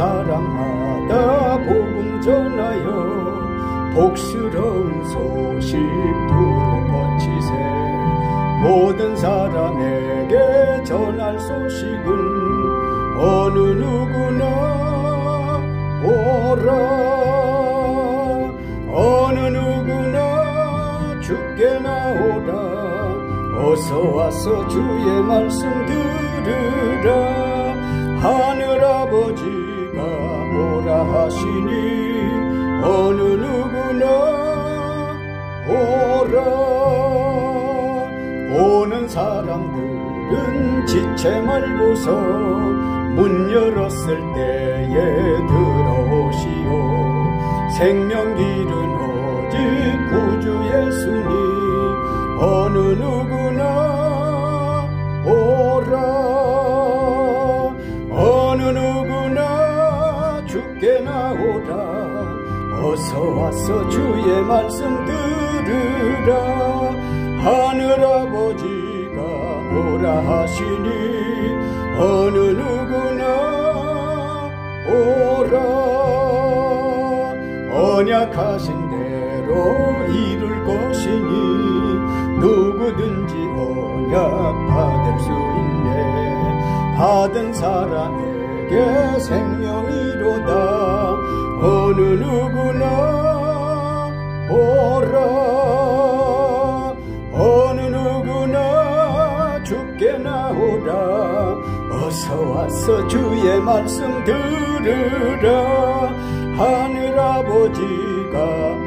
사람마다 복음 전하여 복스러운 소식 두루 퍼치세. 모든 사람에게 전할 소식은 어느 누구나 오라. 어느 누구나 주께 나오라. 어서 와서 주의 말씀 들으라. 하늘아버지가 오라 하시니 어느 누구나 오라. 오는 사람들은 지체 말고서 문 열었을 때에 들어오시오. 생명길은 오직 구주 예수니 어느 누구나 오라. 어느 누구나 주께 나오라. 어서 와서 주의 말씀 들으라. 하늘아버지가 오라 하시니 어느 누구나 오라. 언약하신 대로 이룰 것이니 누구든지 언약 받을 수 있네. 받은 사람에게 생명이로다. 어느 누구나 오라. 어느 누구나 주께 나오라. 어서 와서 주의 말씀 들으라. 하늘아버지가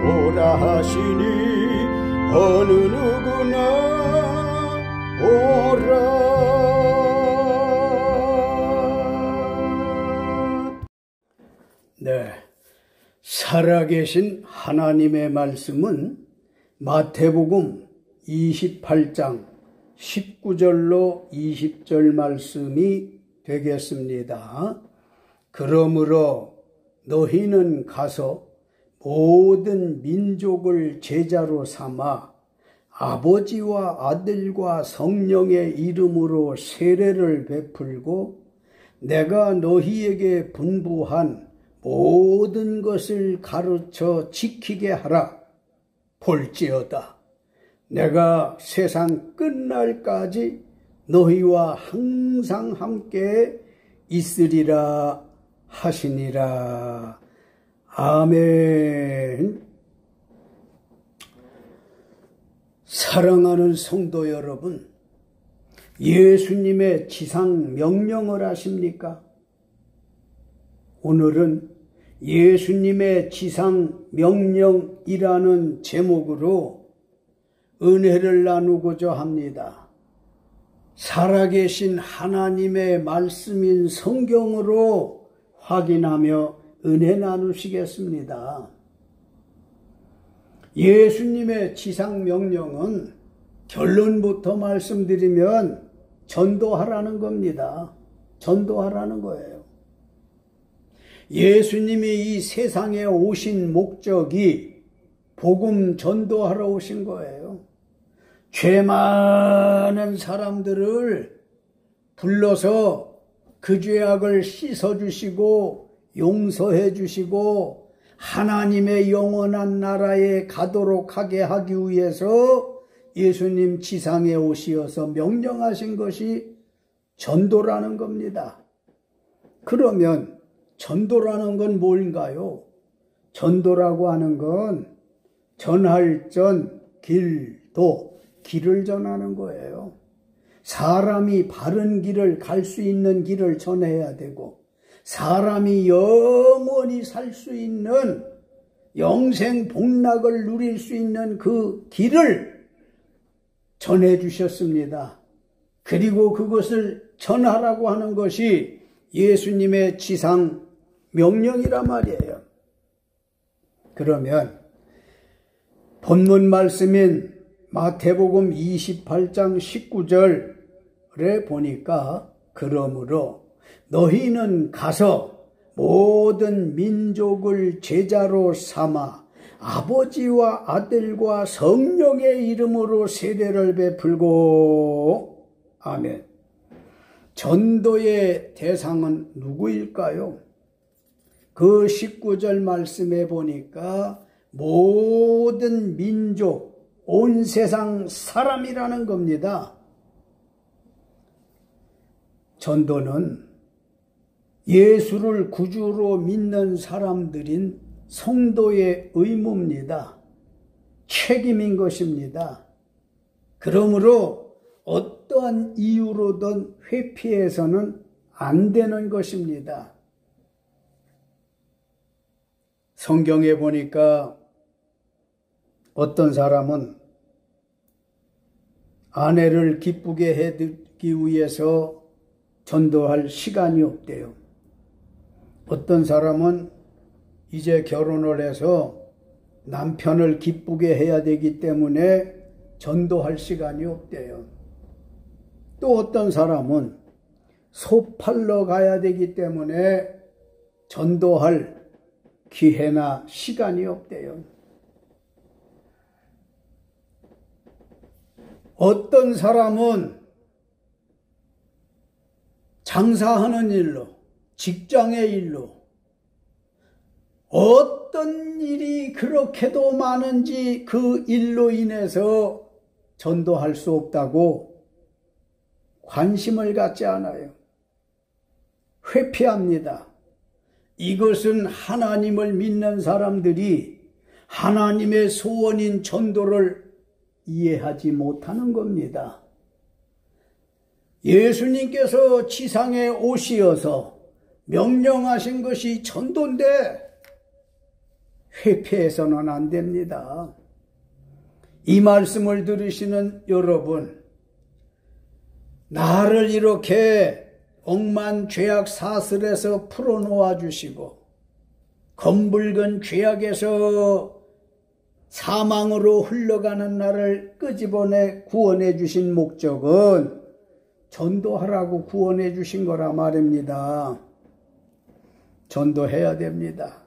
오라 하시니 어느 누구나 오라. 네, 살아계신 하나님의 말씀은 마태복음 28장 19절로 20절 말씀이 되겠습니다. 그러므로 너희는 가서 모든 민족을 제자로 삼아 아버지와 아들과 성령의 이름으로 세례를 베풀고 내가 너희에게 분부한 모든 것을 가르쳐 지키게 하라. 볼지어다 내가 세상 끝날까지 너희와 항상 함께 있으리라 하시니라. 아멘. 사랑하는 성도 여러분, 예수님의 지상 명령을 아십니까? 오늘은 예수님의 지상 명령이라는 제목으로 은혜를 나누고자 합니다. 살아계신 하나님의 말씀인 성경으로 확인하며 은혜 나누시겠습니다. 예수님의 지상 명령은 결론부터 말씀드리면 전도하라는 겁니다. 전도하라는 거예요. 예수님이 이 세상에 오신 목적이 복음 전도하러 오신 거예요. 죄 많은 사람들을 불러서 그 죄악을 씻어주시고 용서해 주시고 하나님의 영원한 나라에 가도록 하게 하기 위해서 예수님 지상에 오시어서 명령하신 것이 전도라는 겁니다. 그러면 전도라는 건 뭘까요? 전도라고 하는 건 전할 전, 길도, 길을 전하는 거예요. 사람이 바른 길을 갈 수 있는 길을 전해야 되고 사람이 영원히 살 수 있는 영생 복락을 누릴 수 있는 그 길을 전해 주셨습니다. 그리고 그것을 전하라고 하는 것이 예수님의 지상 명령이란 말이에요. 그러면 본문 말씀인 마태복음 28장 19절에 보니까 그러므로 너희는 가서 모든 민족을 제자로 삼아 아버지와 아들과 성령의 이름으로 세례를 베풀고 아멘. 전도의 대상은 누구일까요? 그 19절 말씀에 보니까 모든 민족, 온 세상 사람이라는 겁니다. 전도는 예수를 구주로 믿는 사람들인 성도의 의무입니다. 책임인 것입니다. 그러므로 어떠한 이유로든 회피해서는 안 되는 것입니다. 성경에 보니까 어떤 사람은 아내를 기쁘게 해주기 위해서 전도할 시간이 없대요. 어떤 사람은 이제 결혼을 해서 남편을 기쁘게 해야 되기 때문에 전도할 시간이 없대요. 또 어떤 사람은 소 팔러 가야 되기 때문에 전도할 기회나 시간이 없대요. 어떤 사람은 장사하는 일로, 직장의 일로, 어떤 일이 그렇게도 많은지 그 일로 인해서 전도할 수 없다고 관심을 갖지 않아요. 회피합니다. 이것은 하나님을 믿는 사람들이 하나님의 소원인 전도를 이해하지 못하는 겁니다. 예수님께서 지상에 오시어서 명령하신 것이 전도인데 회피해서는 안 됩니다. 이 말씀을 들으시는 여러분, 나를 이렇게 억만 죄악 사슬에서 풀어놓아 주시고 검붉은 죄악에서 사망으로 흘러가는 나를 끄집어내 구원해 주신 목적은 전도하라고 구원해 주신 거라 말입니다. 전도해야 됩니다.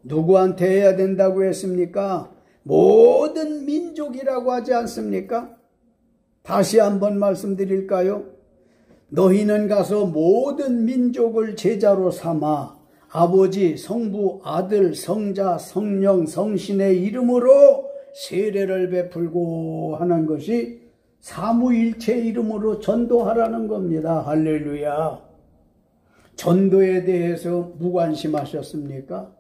누구한테 해야 된다고 했습니까? 모든 민족이라고 하지 않습니까? 다시 한번 말씀드릴까요? 너희는 가서 모든 민족을 제자로 삼아 아버지, 성부, 아들, 성자, 성령, 성신의 이름으로 세례를 베풀고 하는 것이 삼위일체 이름으로 전도하라는 겁니다. 할렐루야. 전도에 대해서 무관심하셨습니까?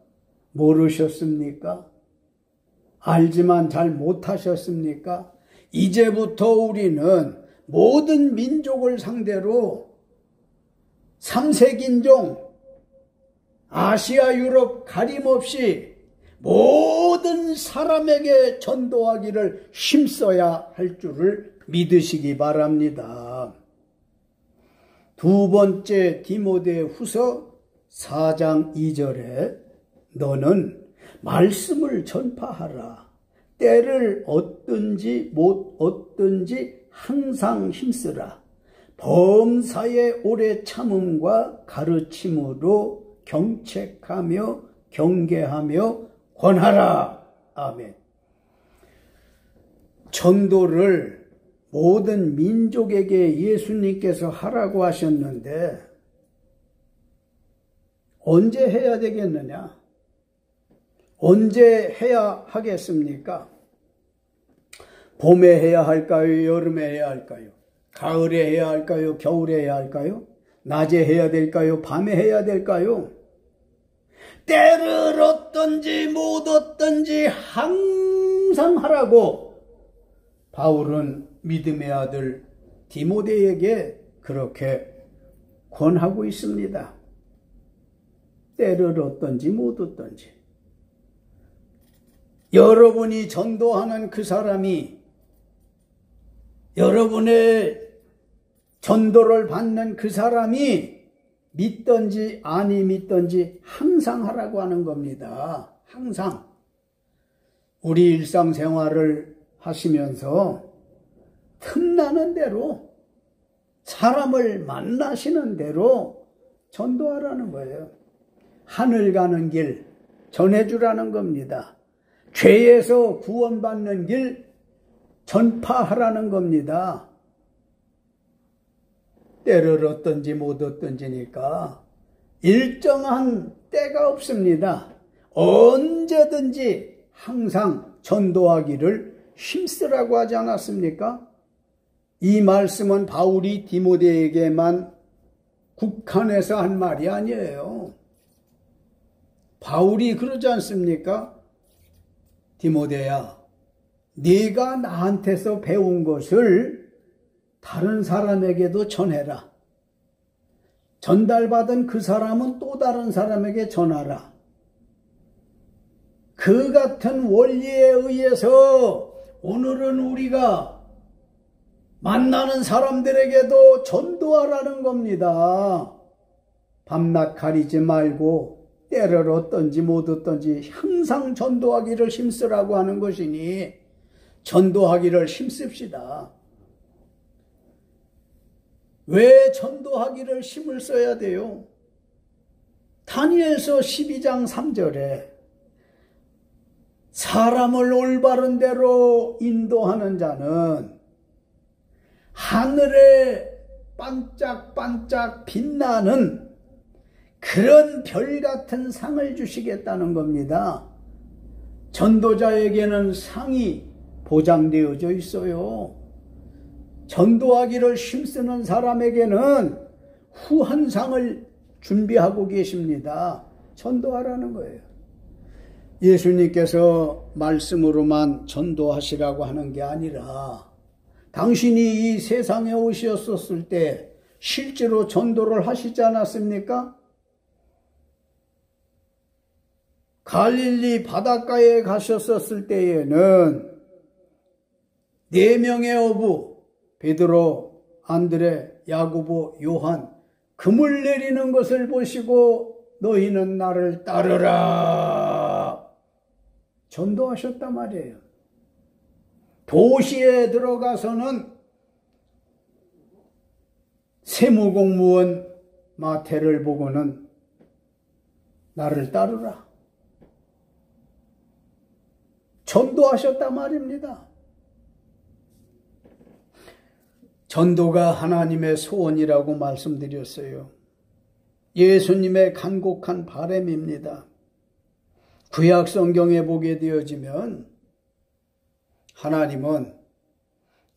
모르셨습니까? 알지만 잘 못하셨습니까? 이제부터 우리는 모든 민족을 상대로 삼색인종, 아시아, 유럽 가림없이 모든 사람에게 전도하기를 힘써야 할 줄을 믿으시기 바랍니다. 두 번째 디모데후서 4장 2절에 너는 말씀을 전파하라. 때를 얻든지 못 얻든지 항상 힘쓰라. 범사의 오래 참음과 가르침으로 경책하며 경계하며 권하라. 아멘. 전도를 모든 민족에게 예수님께서 하라고 하셨는데 언제 해야 되겠느냐? 언제 해야 하겠습니까? 봄에 해야 할까요? 여름에 해야 할까요? 가을에 해야 할까요? 겨울에 해야 할까요? 낮에 해야 될까요? 밤에 해야 될까요? 때를 얻든지 못 얻든지 항상 하라고 바울은 믿음의 아들 디모데에게 그렇게 권하고 있습니다. 때를 얻든지 못 얻든지. 여러분이 전도하는 그 사람이 여러분의 전도를 받는 그 사람이 믿든지 아니 믿든지 항상 하라고 하는 겁니다. 항상. 우리 일상생활을 하시면서 틈나는 대로 사람을 만나시는 대로 전도하라는 거예요. 하늘 가는 길 전해주라는 겁니다. 죄에서 구원받는 길 전파하라는 겁니다. 때를 얻든지 못 얻든지니까 일정한 때가 없습니다. 언제든지 항상 전도하기를 힘쓰라고 하지 않았습니까? 이 말씀은 바울이 디모데에게만 국한해서 한 말이 아니에요. 바울이 그러지 않습니까? 디모데야, 네가 나한테서 배운 것을 다른 사람에게도 전해라. 전달받은 그 사람은 또 다른 사람에게 전하라. 그 같은 원리에 의해서 오늘은 우리가 만나는 사람들에게도 전도하라는 겁니다. 밤낮 가리지 말고 때를 얻든지 못 얻든지 항상 전도하기를 힘쓰라고 하는 것이니 전도하기를 힘씁시다. 왜 전도하기를 힘을 써야 돼요? 다니엘서 12장 3절에 사람을 올바른 대로 인도하는 자는 하늘에 반짝반짝 빛나는 그런 별 같은 상을 주시겠다는 겁니다. 전도자에게는 상이 보장되어져 있어요. 전도하기를 힘쓰는 사람에게는 후한 상을 준비하고 계십니다. 전도하라는 거예요. 예수님께서 말씀으로만 전도하시라고 하는 게 아니라 당신이 이 세상에 오셨었을 때 실제로 전도를 하시지 않았습니까? 갈릴리 바닷가에 가셨었을 때에는 4명의 어부 베드로, 안드레, 야고보, 요한 금을 내리는 것을 보시고 너희는 나를 따르라 전도하셨단 말이에요. 도시에 들어가서는 세무공무원 마태를 보고는 나를 따르라 전도하셨단 말입니다. 전도가 하나님의 소원이라고 말씀드렸어요. 예수님의 간곡한 바람입니다. 구약 성경에 보게 되어지면 하나님은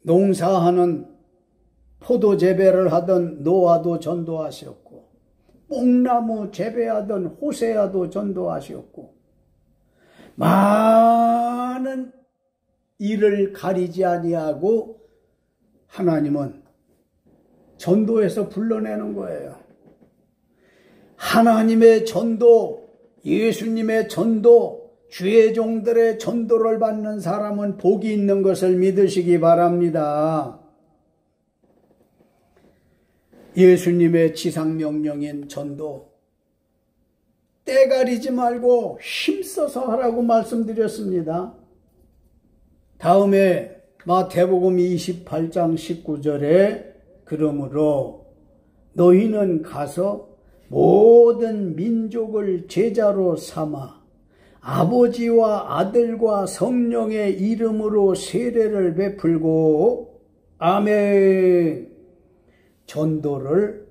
농사하는 포도 재배를 하던 노아도 전도하셨고 뽕나무 재배하던 호세아도 전도하셨고 많은 일을 가리지 아니하고 하나님은 전도해서 불러내는 거예요. 하나님의 전도, 예수님의 전도, 주의 종들의 전도를 받는 사람은 복이 있는 것을 믿으시기 바랍니다. 예수님의 지상명령인 전도, 때 가리지 말고 힘써서 하라고 말씀드렸습니다. 다음에 마태복음 28장 19절에 그러므로 너희는 가서 모든 민족을 제자로 삼아 아버지와 아들과 성령의 이름으로 세례를 베풀고 아멘. 전도를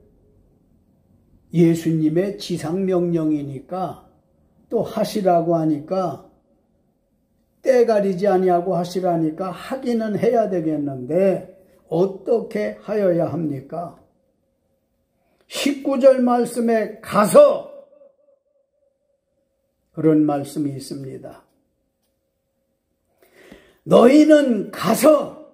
예수님의 지상명령이니까 또 하시라고 하니까 때 가리지 아니하고 하시라니까 하기는 해야 되겠는데 어떻게 하여야 합니까? 19절 말씀에 가서 그런 말씀이 있습니다. 너희는 가서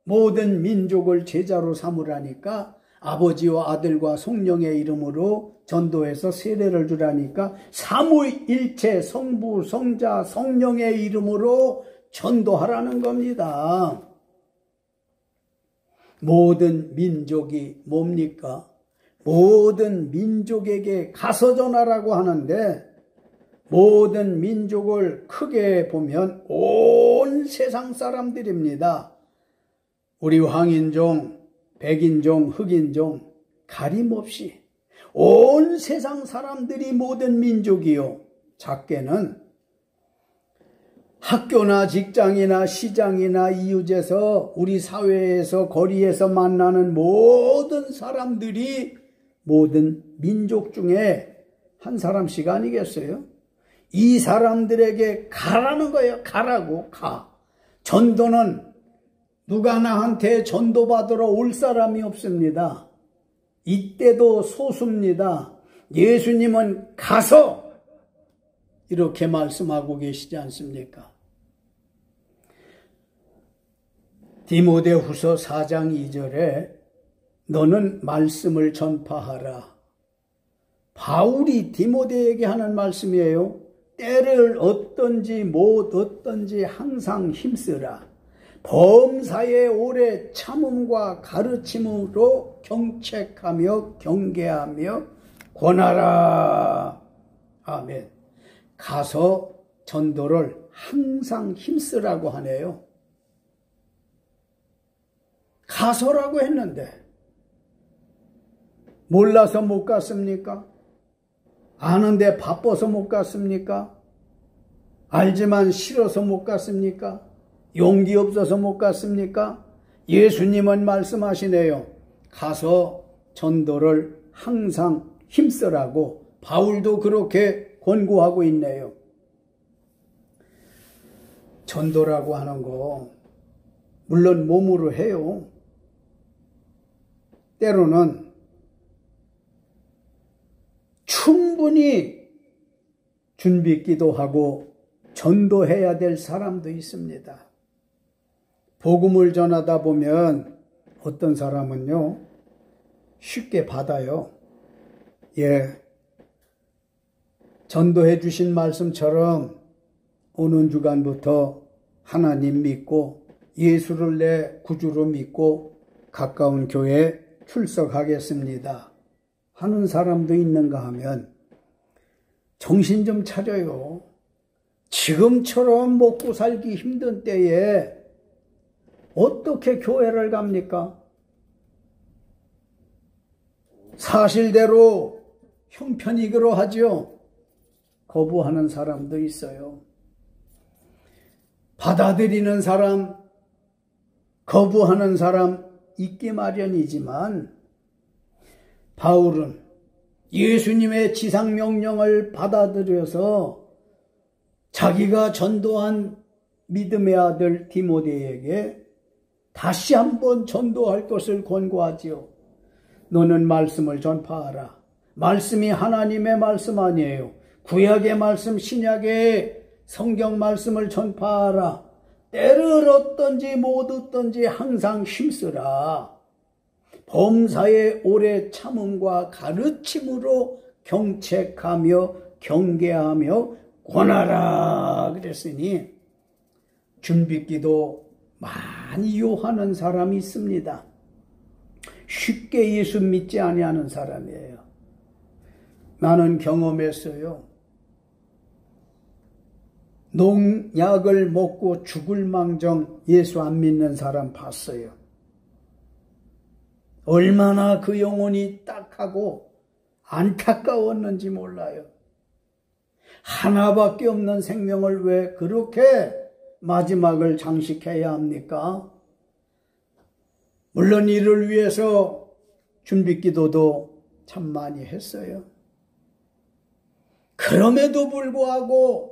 모든 민족을 제자로 삼으라니까 아버지와 아들과 성령의 이름으로 전도해서 세례를 주라니까 삼위일체 성부, 성자, 성령의 이름으로 전도하라는 겁니다. 모든 민족이 뭡니까? 모든 민족에게 가서 전하라고 하는데 모든 민족을 크게 보면 온 세상 사람들입니다. 우리 황인종, 백인종, 흑인종 가림없이 온 세상 사람들이 모든 민족이요. 작게는 학교나 직장이나 시장이나 이웃에서 우리 사회에서 거리에서 만나는 모든 사람들이 모든 민족 중에 한 사람씩 아니겠어요? 이 사람들에게 가라는 거예요. 가라고, 가. 전도는 누가 나한테 전도받으러 올 사람이 없습니다. 이때도 소수입니다. 예수님은 가서 이렇게 말씀하고 계시지 않습니까? 디모데후서 4장 2절에 너는 말씀을 전파하라. 바울이 디모데에게 하는 말씀이에요. 때를 얻든지 못 얻든지 항상 힘쓰라. 범사에 오래 참음과 가르침으로 경책하며 경계하며 권하라. 아멘. 가서 전도를 항상 힘쓰라고 하네요. 가서라고 했는데 몰라서 못 갔습니까? 아는데 바빠서 못 갔습니까? 알지만 싫어서 못 갔습니까? 용기 없어서 못 갔습니까? 예수님은 말씀하시네요. 가서 전도를 항상 힘쓰라고 바울도 그렇게 권고하고 있네요. 전도라고 하는 거 물론 몸으로 해요. 때로는 충분히 준비 기도하고 전도해야 될 사람도 있습니다. 복음을 전하다 보면 어떤 사람은요, 쉽게 받아요. 전도해 주신 말씀처럼 오는 주간부터 하나님 믿고 예수를 내 구주로 믿고 가까운 교회에 출석하겠습니다 하는 사람도 있는가 하면 정신 좀 차려요. 지금처럼 먹고 살기 힘든 때에 어떻게 교회를 갑니까? 사실대로 형편이기로 하죠. 거부하는 사람도 있어요. 받아들이는 사람, 거부하는 사람 있기 마련이지만 바울은 예수님의 지상명령을 받아들여서 자기가 전도한 믿음의 아들 디모데에게 다시 한번 전도할 것을 권고하지요. 너는 말씀을 전파하라. 말씀이 하나님의 말씀 아니에요. 구약의 말씀, 신약의 성경 말씀을 전파하라. 때를 얻든지 못 얻든지 항상 힘쓰라. 범사에 오래 참음과 가르침으로 경책하며 경계하며 권하라 그랬으니 준비기도 많이 요하는 사람이 있습니다. 쉽게 예수 믿지 아니하는 사람이에요. 나는 경험했어요. 농약을 먹고 죽을 망정 예수 안 믿는 사람 봤어요. 얼마나 그 영혼이 딱하고 안타까웠는지 몰라요. 하나밖에 없는 생명을 왜 그렇게 마지막을 장식해야 합니까? 물론 이를 위해서 준비기도도 참 많이 했어요. 그럼에도 불구하고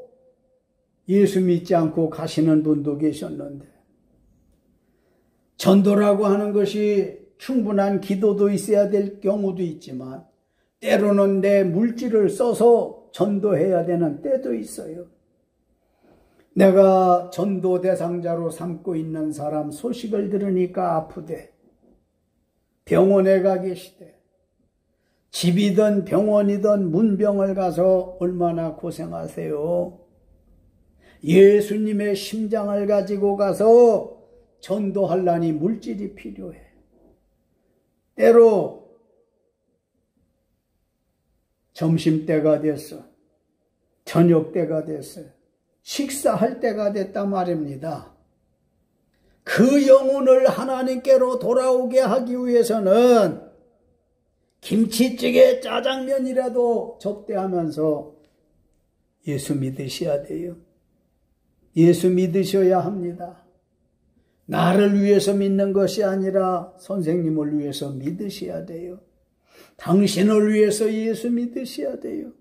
예수 믿지 않고 가시는 분도 계셨는데, 전도라고 하는 것이 충분한 기도도 있어야 될 경우도 있지만 때로는 내 물질을 써서 전도해야 되는 때도 있어요. 내가 전도 대상자로 삼고 있는 사람 소식을 들으니까 아프대. 병원에 가 계시대. 집이든 병원이든 문병을 가서 얼마나 고생하세요. 예수님의 심장을 가지고 가서 전도하려니 물질이 필요해. 때로 점심때가 됐어. 저녁때가 됐어. 식사할 때가 됐다 말입니다. 그 영혼을 하나님께로 돌아오게 하기 위해서는 김치찌개, 짜장면이라도 접대하면서 예수 믿으셔야 돼요. 예수 믿으셔야 합니다. 나를 위해서 믿는 것이 아니라 선생님을 위해서 믿으셔야 돼요. 당신을 위해서 예수 믿으셔야 돼요.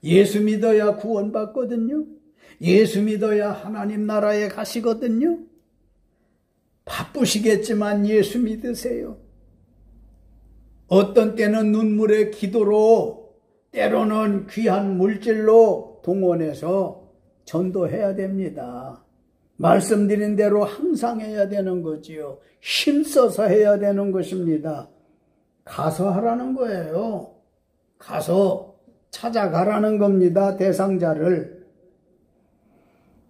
예수 믿어야 구원받거든요. 예수 믿어야 하나님 나라에 가시거든요. 바쁘시겠지만 예수 믿으세요. 어떤 때는 눈물의 기도로, 때로는 귀한 물질로 동원해서 전도해야 됩니다. 말씀드린 대로 항상 해야 되는 거지요. 힘써서 해야 되는 것입니다. 가서 하라는 거예요. 가서 찾아가라는 겁니다. 대상자를.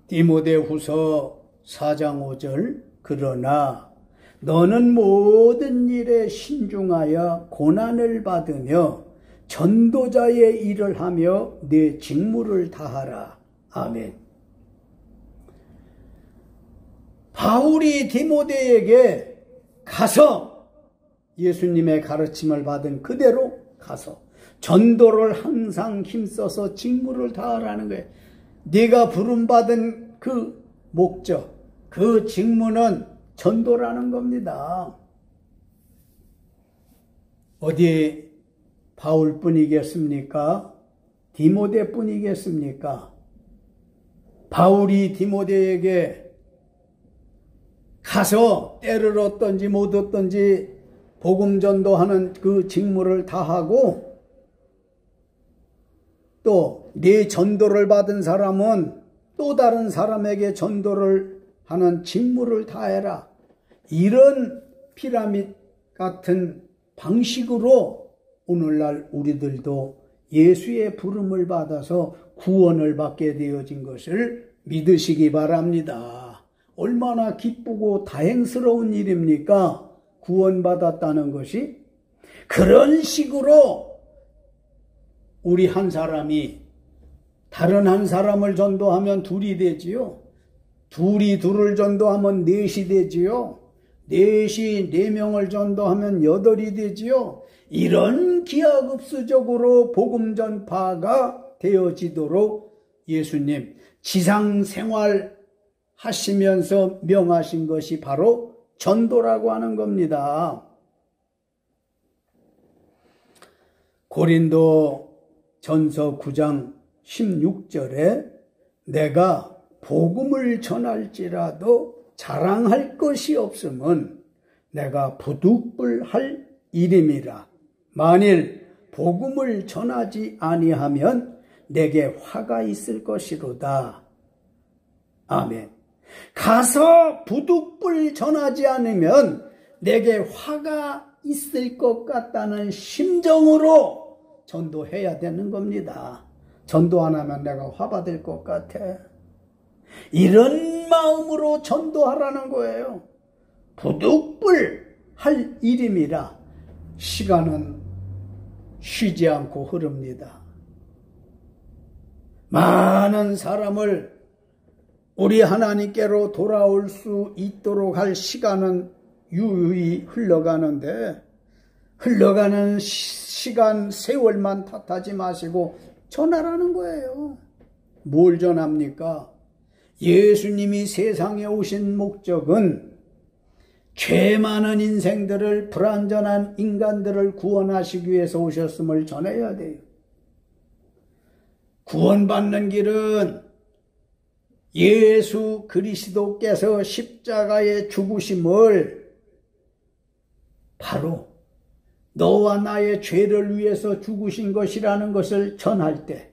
디모데후서 4장 5절 그러나 너는 모든 일에 신중하여 고난을 받으며 전도자의 일을 하며 내 직무를 다하라. 아멘. 바울이 디모데에게 가서 예수님의 가르침을 받은 그대로 가서 전도를 항상 힘써서 직무를 다하라는 거예요. 네가 부름받은 그 목적, 그 직무는 전도라는 겁니다. 어디 바울뿐이겠습니까? 디모데뿐이겠습니까? 바울이 디모데에게 가서 때를 얻든지 못 얻든지 복음 전도하는 그 직무를 다하고, 또 네 전도를 받은 사람은 또 다른 사람에게 전도를 하는 직무를 다해라. 이런 피라밋 같은 방식으로 오늘날 우리들도 예수의 부름을 받아서 구원을 받게 되어진 것을 믿으시기 바랍니다. 얼마나 기쁘고 다행스러운 일입니까? 구원받았다는 것이. 그런 식으로 우리 한 사람이 다른 한 사람을 전도하면 둘이 되지요. 둘이 둘을 전도하면 넷이 되지요. 넷이 4명을 전도하면 8이 되지요. 이런 기하급수적으로 복음 전파가 되어지도록 예수님 지상 생활 하시면서 명하신 것이 바로 전도라고 하는 겁니다. 고린도 전서 9장 16절에 내가 복음을 전할지라도 자랑할 것이 없음은 내가 부득불할 일임이라. 만일 복음을 전하지 아니하면 내게 화가 있을 것이로다. 아멘. 가서 부득불 전하지 않으면 내게 화가 있을 것 같다는 심정으로 전도해야 되는 겁니다. 전도 안 하면 내가 화 받을 것 같아. 이런 마음으로 전도하라는 거예요. 부득불 할 일임이라. 시간은 쉬지 않고 흐릅니다. 많은 사람을 우리 하나님께로 돌아올 수 있도록 할 시간은 유유히 흘러가는데, 흘러가는 시간 세월만 탓하지 마시고 전하라는 거예요. 뭘 전합니까? 예수님이 세상에 오신 목적은 죄 많은 인생들을, 불완전한 인간들을 구원하시기 위해서 오셨음을 전해야 돼요. 구원받는 길은 예수 그리스도께서 십자가에 죽으심을 바로 너와 나의 죄를 위해서 죽으신 것이라는 것을 전할 때,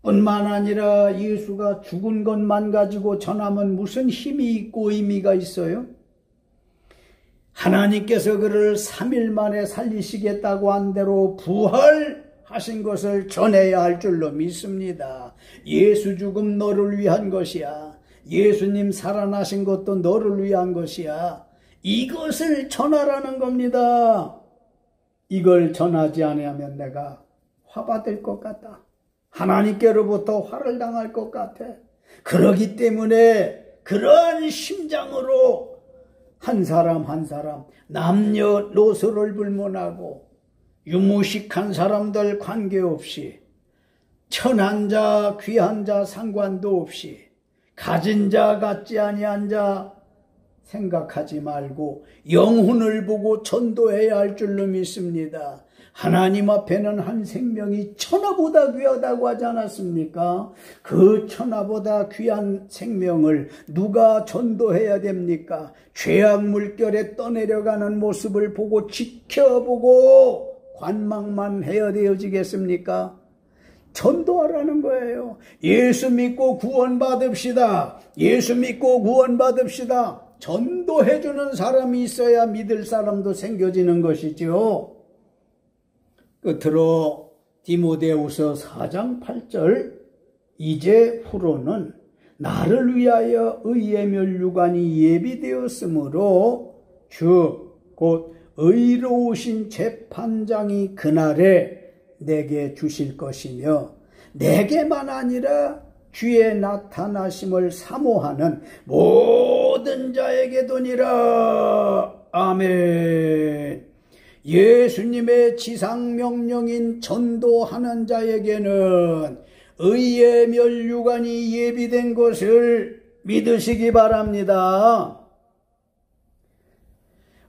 뿐만 아니라 예수가 죽은 것만 가지고 전하면 무슨 힘이 있고 의미가 있어요? 하나님께서 그를 3일 만에 살리시겠다고 한 대로 부활하신 것을 전해야 할 줄로 믿습니다. 예수 죽음 너를 위한 것이야. 예수님 살아나신 것도 너를 위한 것이야. 이것을 전하라는 겁니다. 이걸 전하지 아니하면 내가 화받을 것 같다. 하나님께로부터 화를 당할 것 같아. 그러기 때문에 그런 심장으로 한 사람 한 사람 남녀노소를 불문하고 유무식한 사람들 관계없이, 천한 자 귀한 자 상관도 없이, 가진 자 갖지 아니한 자 생각하지 말고 영혼을 보고 전도해야 할 줄로 믿습니다. 하나님 앞에는 한 생명이 천하보다 귀하다고 하지 않았습니까? 그 천하보다 귀한 생명을 누가 전도해야 됩니까? 죄악 물결에 떠내려가는 모습을 보고 지켜보고 관망만 해야 되어지겠습니까? 전도하라는 거예요. 예수 믿고 구원받읍시다. 예수 믿고 구원받읍시다. 전도해주는 사람이 있어야 믿을 사람도 생겨지는 것이죠. 끝으로 디모데후서 4장 8절 이제 후로는 나를 위하여 의의 면류관이 예비되었으므로 주 곧 의로우신 재판장이 그날에 내게 주실 것이며 내게만 아니라 주의 나타나심을 사모하는 모든 자에게도니라. 아멘. 예수님의 지상명령인 전도하는 자에게는 의의 면류관이 예비된 것을 믿으시기 바랍니다.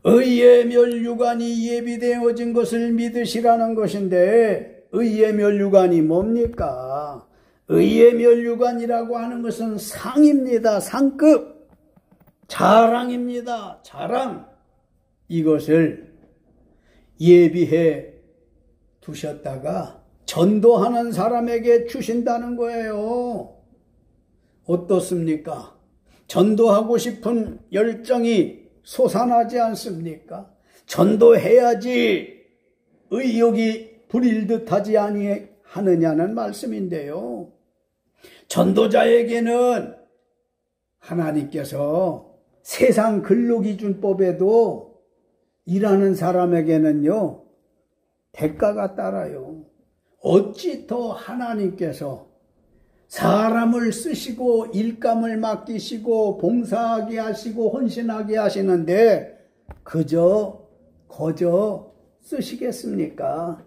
의의 면류관이 예비되어진 것을 믿으시라는 것인데 의의 면류관이 뭡니까? 의의 면류관이라고 하는 것은 상입니다. 상급. 자랑입니다. 자랑. 이것을 예비해 두셨다가 전도하는 사람에게 주신다는 거예요. 어떻습니까? 전도하고 싶은 열정이 솟아나지 않습니까? 전도해야지 의욕이 부릴 듯하지 아니하느냐는 말씀인데요. 전도자에게는 하나님께서 세상 근로기준법에도 일하는 사람에게는요 대가가 따라요. 어찌 더 하나님께서 사람을 쓰시고 일감을 맡기시고 봉사하게 하시고 헌신하게 하시는데 거저 쓰시겠습니까?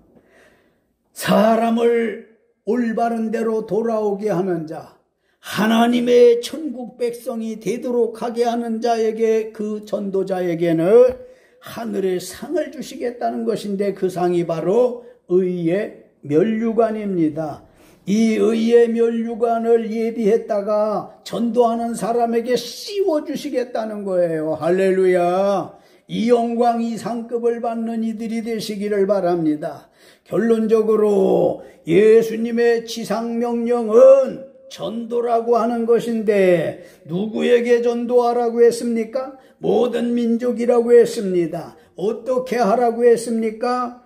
사람을 올바른 대로 돌아오게 하는 자, 하나님의 천국 백성이 되도록 하게 하는 자에게, 그 전도자에게는 하늘의 상을 주시겠다는 것인데 그 상이 바로 의의 면류관입니다. 이 의의 면류관을 예비했다가 전도하는 사람에게 씌워주시겠다는 거예요. 할렐루야. 이 영광, 이 상급을 받는 이들이 되시기를 바랍니다. 결론적으로 예수님의 지상명령은 전도라고 하는 것인데 누구에게 전도하라고 했습니까? 모든 민족이라고 했습니다. 어떻게 하라고 했습니까?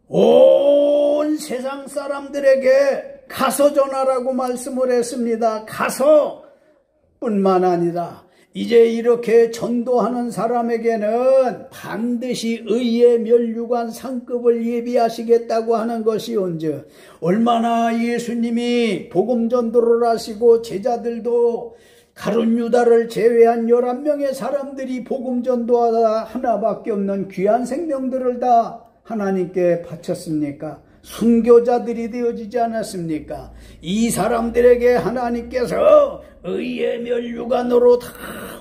온 세상 사람들에게 가서 전하라고 말씀을 했습니다. 가서 뿐만 아니라 이제 이렇게 전도하는 사람에게는 반드시 의의 면류관 상급을 예비하시겠다고 하는 것이온즉 얼마나 예수님이 복음 전도를 하시고 제자들도 가룟 유다를 제외한 11명의 사람들이 복음 전도하다 하나밖에 없는 귀한 생명들을 다 하나님께 바쳤습니까? 순교자들이 되어지지 않았습니까? 이 사람들에게 하나님께서 의의 면류관으로 다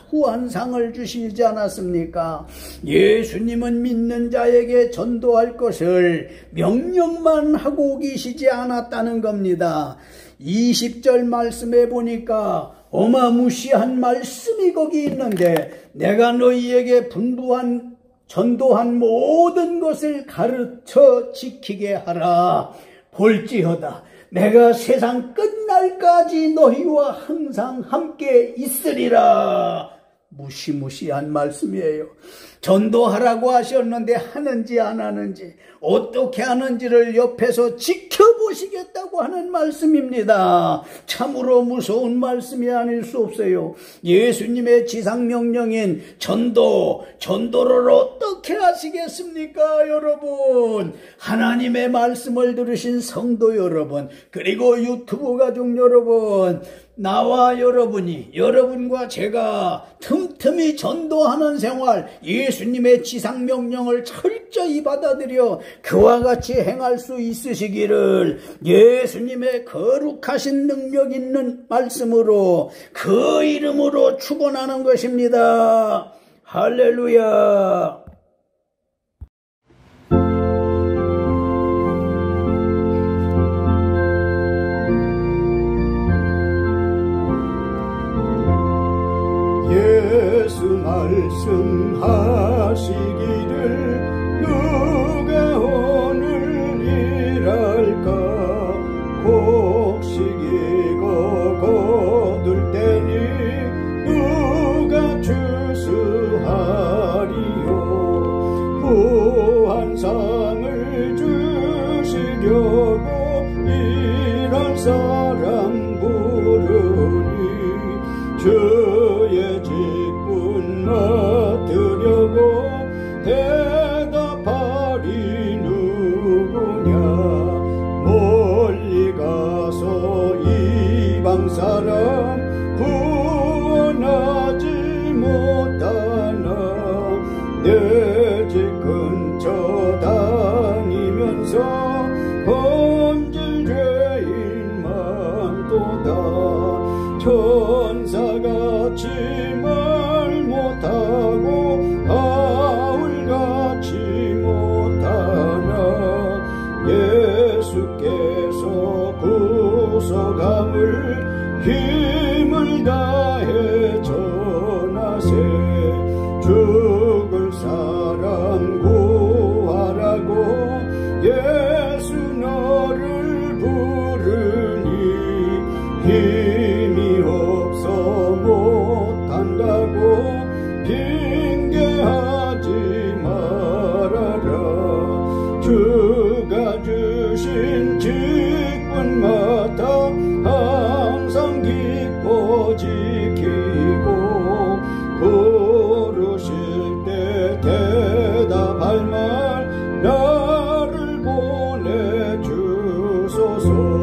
후한상을 주시지 않았습니까? 예수님은 믿는 자에게 전도할 것을 명령만 하고 계시지 않았다는 겁니다. 20절 말씀에 보니까 어마무시한 말씀이 거기 있는데 내가 너희에게 전도한 모든 것을 가르쳐 지키게 하라. 볼지어다 내가 세상 끝날까지 너희와 항상 함께 있으리라. 무시무시한 말씀이에요. 전도하라고 하셨는데 하는지 안 하는지, 어떻게 하는지를 옆에서 지켜보시겠다고 하는 말씀입니다. 참으로 무서운 말씀이 아닐 수 없어요. 예수님의 지상명령인 전도를 어떻게 하시겠습니까? 여러분, 하나님의 말씀을 들으신 성도 여러분, 그리고 유튜브 가족 여러분, 나와 여러분과 제가 틈틈이 전도하는 생활, 예수님의 지상명령을 철저히 받아들여 그와 같이 행할 수 있으시기를 예수님의 거룩하신 능력 있는 말씀으로 그 이름으로 축원하는 것입니다. 할렐루야. 예수 말씀하시기를 누가 오늘 일할까 곡식이고 거둘 때니 누가 추수하리요 후한상을 주시려고 이런 사람 부르니 주의 직분 맡으려고 대답하리 누구냐 멀리 가서 이방 사람 구원하지 못하나 내 집 근처 다니면서 건질 죄인만 또다 천사같이 말 못하고 바울같이 못하나 예수께서 구속함을 힘을 다해 전하세 죽을 사람 구하라고 예수 너를 부르니 힘이 없어 못한다고 핑계하지 말아라 주가 주신 직분마다 항상 기뻐 지키고 부르실 때 대답할 말 나를 보내주소서